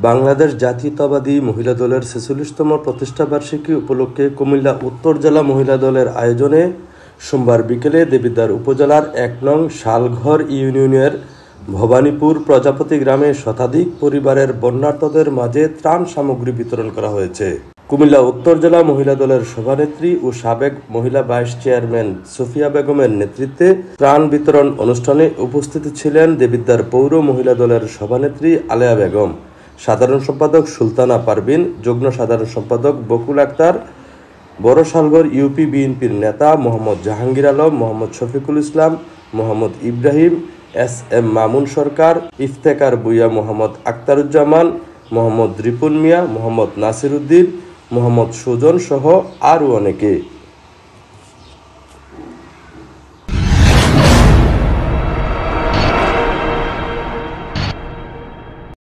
বাংলাদেশ জাতীয়তাবাদী মহিলা দলের ৪৬তম প্রতিষ্ঠাবার্ষিকী উপলক্ষে কুমিল্লা উত্তর জেলা মহিলা দলের আয়োজনে সোমবার বিকেলে দেবিদ্বার উপজেলার ১ নং শালঘর ইউনিয়নের ভবানীপুর প্রজাপতি গ্রামে শতাধিক পরিবারের বন্যার্তদের মাঝে ত্রাণ সামগ্রী বিতরণ করা হয়েছে। কুমিল্লা উত্তর জেলা মহিলা দলের সভানেত্রী ও সাবেক মহিলা ভাইস চেয়ারম্যান সুফিয়া বেগমের নেতৃত্বে ত্রাণ বিতরণ অনুষ্ঠানে উপস্থিত ছিলেন দেবিদ্বার পৌর মহিলা দলের সভানেত্রী আলেয়া বেগম, সাধারণ সম্পাদক সুলতানা পারভিন, যুগ্ম সাধারণ সম্পাদক বকুল আক্তার, বড় শালঘর ইউপি বিএনপির নেতা মোহাম্মদ জাহাঙ্গীর আলম, মোহাম্মদ শফিকুল ইসলাম, মোহাম্মদ ইব্রাহিম, এস.এম. মামুন সরকার, ইফতেখার ভূঁইয়া, মোহাম্মদ আখতারুজ্জামান, মোহাম্মদ রিপুন মিয়া, মোহাম্মদ নাসির উদ্দিন, মোহাম্মদ সুজন সহ আরও অনেকে।